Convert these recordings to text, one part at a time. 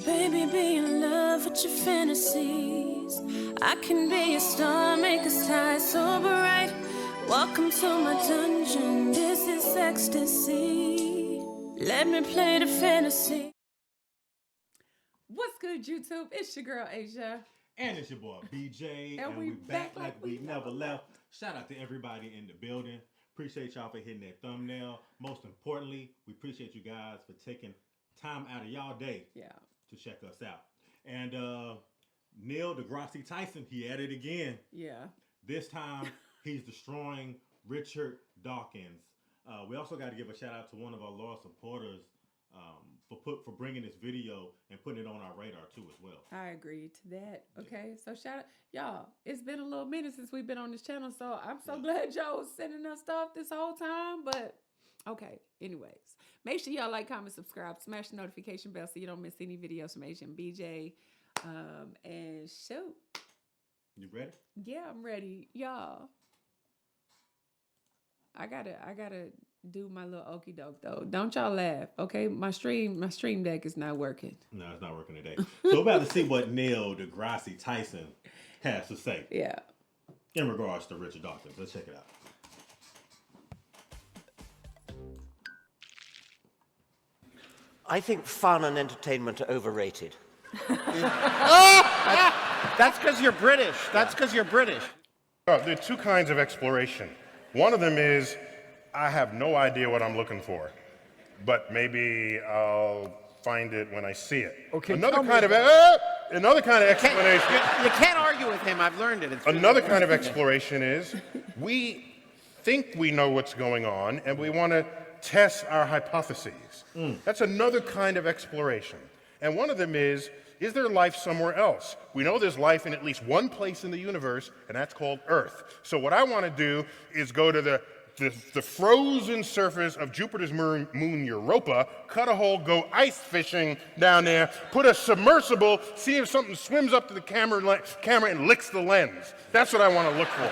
Baby, be in love with your fantasies. I can be a star, make us shine so bright. Welcome to my dungeon, this is ecstasy. Let me play the fantasy. What's good, YouTube? It's your girl, Asia. And it's your boy, BJ. And we back like we never left. Shout out to everybody in the building. Appreciate y'all for hitting that thumbnail. Most importantly, we appreciate you guys for taking time out of y'all day to check us out. And Neil deGrasse Tyson, he at it again. Yeah. This time, he's destroying Richard Dawkins. We also got to give a shout out to one of our loyal supporters for bringing this video and putting it on our radar too as well. I agree to that. Okay, so shout out, y'all. It's been a little minute since we've been on this channel, so I'm so glad y'all was sending us stuff this whole time. But okay, anyways, make sure y'all like, comment, subscribe, smash the notification bell so you don't miss any videos from Asia and BJ. And shoot. You ready? Yeah, I'm ready, y'all. I gotta do my little okie doke though. Don't y'all laugh, okay? My stream deck is not working. No, it's not working today. So we're about to see what Neil deGrasse Tyson has to say. Yeah. In regards to Richard Dawkins. Let's check it out. I think fun and entertainment are overrated. That's because you're British. That's because you're British. There are two kinds of exploration. One of them is, I have no idea what I'm looking for, but maybe I'll find it when I see it. Okay. Another kind of explanation. You can't argue with him. I've learned it. Another kind of exploration is, we think we know what's going on, and we want to test our hypotheses. That's another kind of exploration. And one of them is there life somewhere else? We know there's life in at least one place in the universe, and that's called Earth. So what I want to do is go to the frozen surface of Jupiter's moon Europa, cut a hole, go ice fishing down there, put a submersible, see if something swims up to the camera and licks the lens. That's what I want to look for.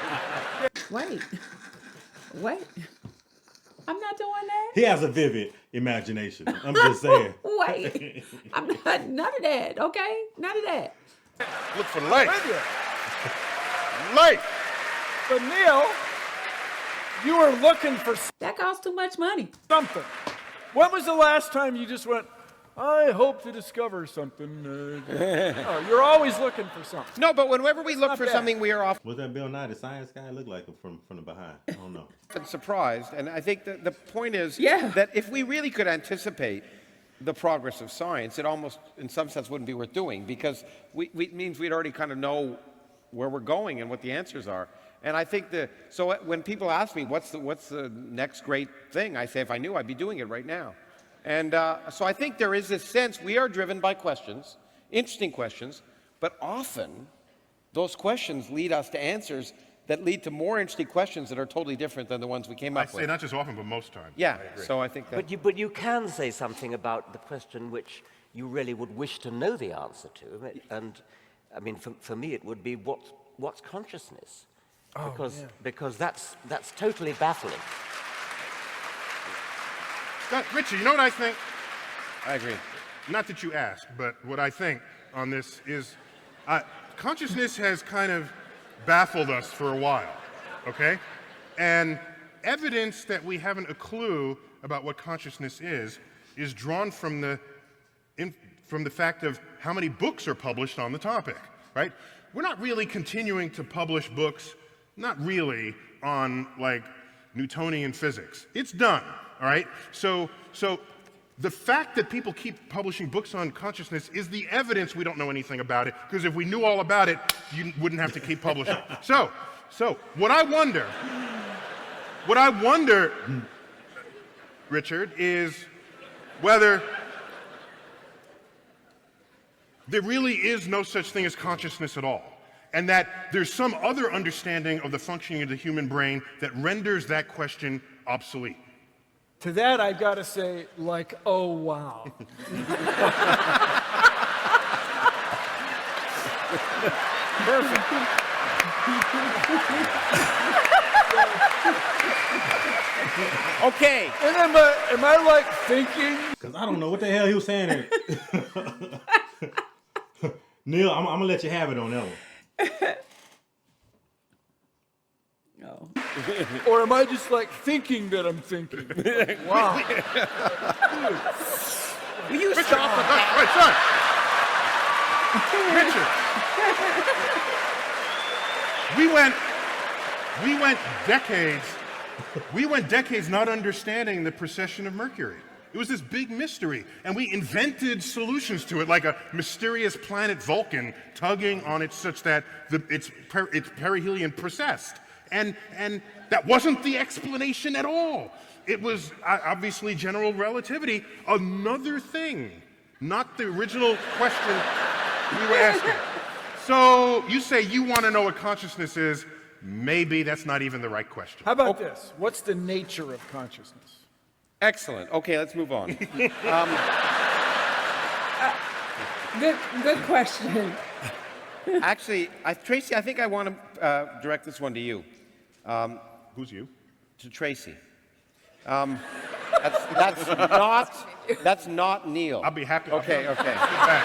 Wait. I'm not doing that. He has a vivid imagination. I'm just saying. Wait. I'm not, none of that, okay? None of that. Look for light. Light. But Neil, you were looking for That costs too much money. something. When was the last time you just went, I hope to discover something? No, you're always looking for something. No, but whenever we look not for bad. something, we are often Was that Bill Nye, the science guy? Looked like him from the behind. I don't know. surprised. And I think that the point is Yeah. that if we really could anticipate the progress of science, it almost, in some sense, wouldn't be worth doing, because it means we'd already kind of know where we're going and what the answers are. And I think so when people ask me, what's the next great thing? I say, if I knew, I'd be doing it right now. And so I think there is this sense we are driven by questions, interesting questions, but often those questions lead us to answers that lead to more interesting questions that are totally different than the ones we came up I say with. not just often, but most times. Yeah, so I think that. But you can say something about the question which you really would wish to know the answer to. And I mean, for me, it would be what's consciousness? Because that's totally baffling. Richard, you know what I think? I agree. Not that you asked, but what I think on this is consciousness has kind of baffled us for a while, okay? And evidence that we haven't a clue about what consciousness is drawn from the fact of how many books are published on the topic, right? We're not really continuing to publish books, not really, on like Newtonian physics. It's done. All right, so the fact that people keep publishing books on consciousness is the evidence we don't know anything about it, because if we knew all about it, you wouldn't have to keep publishing. So what I wonder, Richard, is whether there really is no such thing as consciousness at all, and that there's some other understanding of the functioning of the human brain that renders that question obsolete. To that, I gotta say, like, oh, wow. Perfect. Okay. And am I like thinking? Because I don't know what the hell he was saying there. Neil, I'm gonna let you have it on that one. No. Or am I just like thinking that I'm thinking? Wow. Will you stop with that? Richard, we went decades not understanding the precession of Mercury. It was this big mystery, and we invented solutions to it, like a mysterious planet Vulcan tugging on it such that its perihelion precessed. And that wasn't the explanation at all. It was obviously general relativity, another thing, not the original question we were asking. So you say you want to know what consciousness is. Maybe that's not even the right question. How about this? What's the nature of consciousness? Excellent. Okay, let's move on. Good question. Actually, Tracy, I think I want to direct this one to you. Who's you? To Tracy. That's not Neil. I'll be happy. Okay. Get back.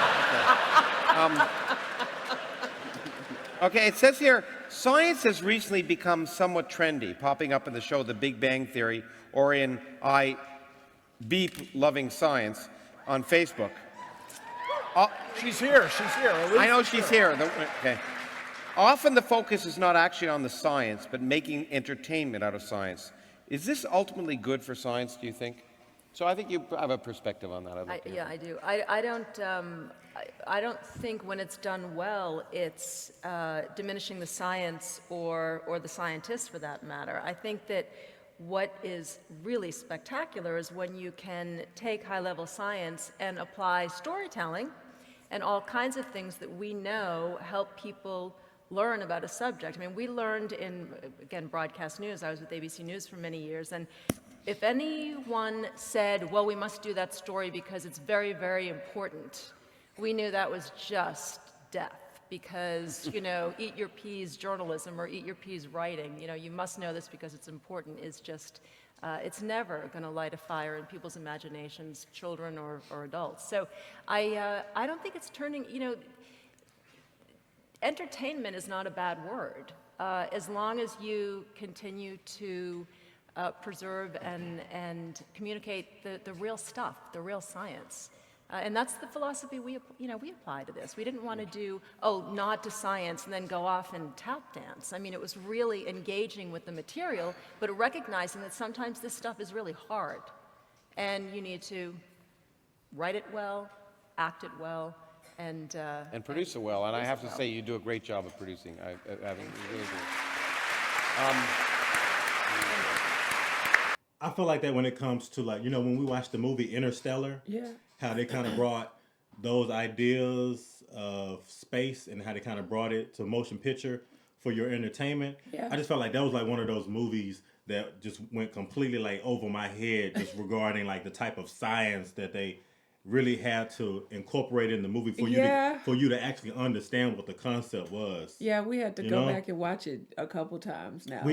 Okay, it says here, science has recently become somewhat trendy, popping up in the show The Big Bang Theory or in I Beep Loving Science on Facebook. She's here. I know she's here. Okay. Often the focus is not actually on the science, but making entertainment out of science. Is this ultimately good for science, do you think? So I think you have a perspective on that. Yeah, I do. I don't think when it's done well, it's diminishing the science or the scientists for that matter. I think that what is really spectacular is when you can take high-level science and apply storytelling and all kinds of things that we know help people learn about a subject. I mean, we learned in, again, broadcast news. I was with ABC News for many years, and if anyone said, well, we must do that story because it's very, very important, we knew that was just death because, eat your peas journalism or eat your peas writing, you must know this because it's important, is just, it's never going to light a fire in people's imaginations, children or adults. So I don't think it's turning, entertainment is not a bad word, as long as you continue to preserve and communicate the real stuff, the real science. And that's the philosophy we apply to this. We didn't want to do, nod to science and then go off and tap dance. I mean, it was really engaging with the material, but recognizing that sometimes this stuff is really hard. And you need to write it well, act it well, and produce it well. And I have to say, you do a great job of producing. I think you really do. I feel like that when it comes to when we watched the movie Interstellar, how they kind of brought those ideas of space and how they kind of brought it to motion picture for your entertainment. Yeah. I just felt like that was one of those movies that just went completely over my head just regarding the type of science that they really had to incorporate in the movie for you to actually understand what the concept was. Yeah, we had to go back and watch it a couple times now.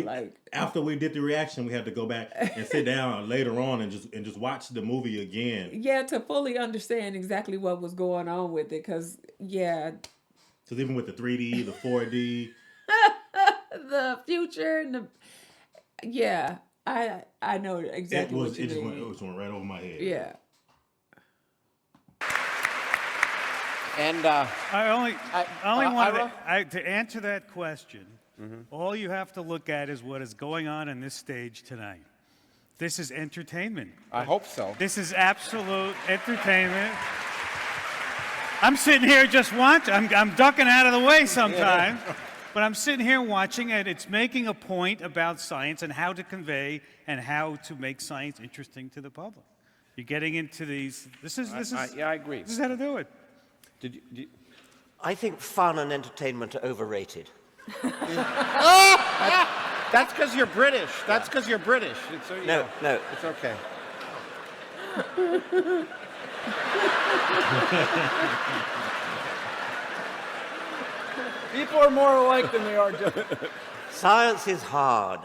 After we did the reaction, we had to go back and sit down later on and just watch the movie again. Yeah, to fully understand exactly what was going on with it, because even with the 3D, the 4D, the future, and I know exactly what you mean. It just went right over my head. Yeah. And I only wanted to answer that question. Mm-hmm. All you have to look at is what is going on this stage tonight. This is entertainment. I hope so. This is absolute entertainment. I'm sitting here just watching. I'm ducking out of the way sometimes, but I'm sitting here watching it. It's making a point about science and how to convey and how to make science interesting to the public. You're getting into these. This is. I agree. This is how to do it. I think fun and entertainment are overrated. That's because you're British. That's because you're British. No. It's okay. People are more alike than they are different. Science is hard,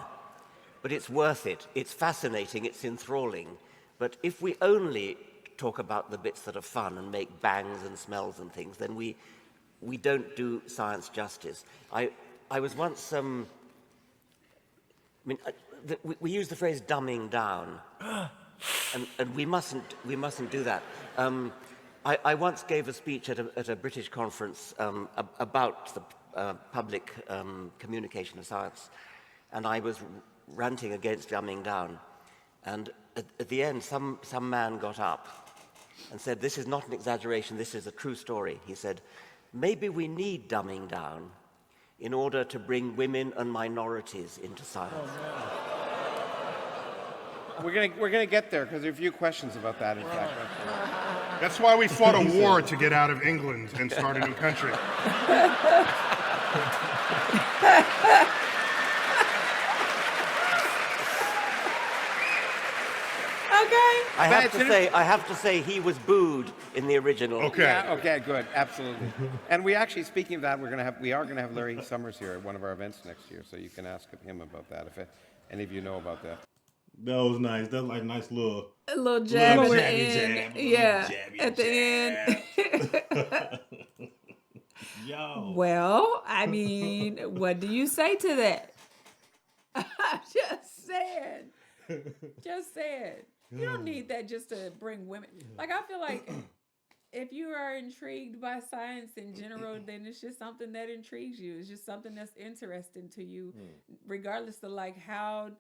but it's worth it. It's fascinating. It's enthralling. But if we only talk about the bits that are fun and make bangs and smells and things, then we we don't do science justice. I was once, we use the phrase dumbing down, and we mustn't do that. I once gave a speech at a British conference about the public communication of science, and I was ranting against dumbing down. And at the end, some man got up and said, "This is not an exaggeration, this is a true story." He said, "Maybe we need dumbing down in order to bring women and minorities into science." We're gonna get there because there are a few questions about that. In fact, That's why we fought a war to get out of England and start a new country. Okay. I have to say, he was booed in the original. Okay. yeah, okay, good, absolutely. And we actually, speaking of that, we are gonna have Larry Summers here at one of our events next year, so you can ask him about that if any of you know about that. That was nice. That's like a nice little A little jab at the jabby end. jab, Yeah, jabby at the end. Yo. Well, I mean, what do you say to that? Just saying. Just saying. You don't need that just to bring women. Like, I feel like if you are intrigued by science in general, then it's just something that intrigues you. It's just something that's interesting to you, regardless of like how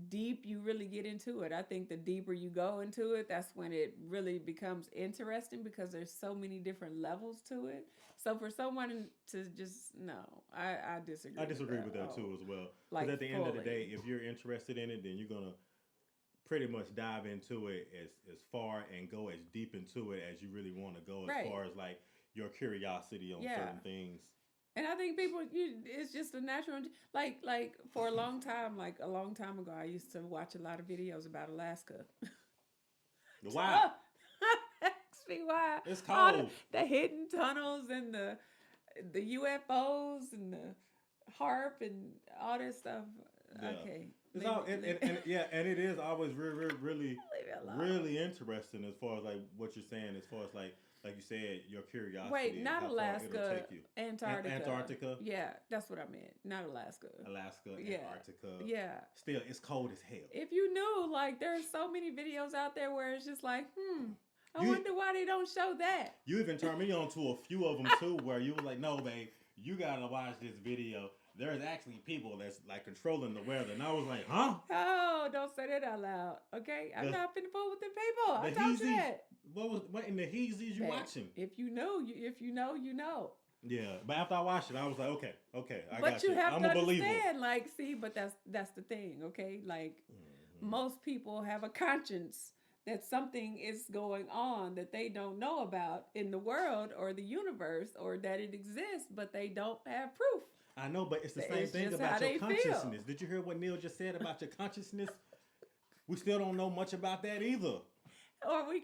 deep you really get into it. I think the deeper you go into it, that's when it really becomes interesting because there's so many different levels to it. So for someone to just, no, I disagree. I disagree with that too as well. Like, Because at the end of the fully. day, if you're interested in it, then you're gonna pretty much dive into it as far and go as deep into it as you really want to go, as Right. far as like your curiosity on Yeah. certain things. And I think people, it's just a natural, like for a long time ago, I used to watch a lot of videos about Alaska. Wow. Ask me why. It's All cold. the hidden tunnels and the UFOs and the HARP and all that stuff. Yeah. Okay. It's leave all, it- leave and it is always really Leave it alone. really interesting as far as like what you're saying, as far as like you said, your curiosity. Wait, and not how far it'll Alaska, take you. Antarctica. Antarctica? Yeah, that's what I meant. Not Alaska. Alaska, Yeah. Antarctica. Yeah. Still, it's cold as hell. If you knew, like, there's so many videos out there where it's just like, I You- wonder why they don't show that. You even turned me on to a few of them too, where you were like, "No, babe, you gotta watch this video. There's actually people that's like controlling the weather," and I was like, "Huh?" Oh, don't say that out loud, okay? I'm The- not finna fool with the people. I The told you Heezy- that. What in the Heezies you Babe, watching? If you know, you know, you know. Yeah, but after I watched it, I was like, okay, I But got you have I'm to a believer. understand, like, see, but that's the thing, okay? Like, most people have a conscience that something is going on that they don't know about in the world or the universe, or that it exists, but they don't have proof. I know, but it's the same It's thing just how about your they feel. consciousness. Did you hear what Neil just said about your consciousness? We still don't know much about that either. Or we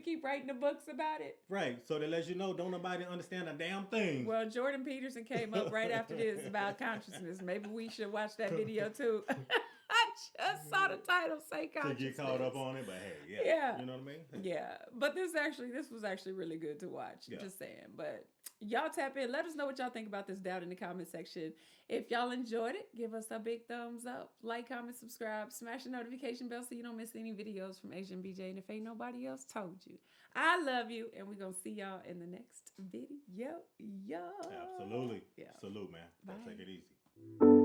keep writing the books about it. Right, so that lets you know, don't nobody understand a damn thing. Well, Jordan Peterson came up right after this about consciousness. Maybe we should watch that video too. I just saw the title say to consciousness. get caught up on it, but hey, yeah. Yeah. You know what I mean? Yeah, but this was actually really good to watch. Yeah. Just saying. But y'all tap in. Let us know what y'all think about this down in the comment section. If y'all enjoyed it, give us a big thumbs up. Like, comment, subscribe, smash the notification bell so you don't miss any videos from Asia and BJ. And if ain't nobody else told you, I love you. And we're going to see y'all in the next video. Absolutely. Yeah. Salute, man. Bye. Take it easy.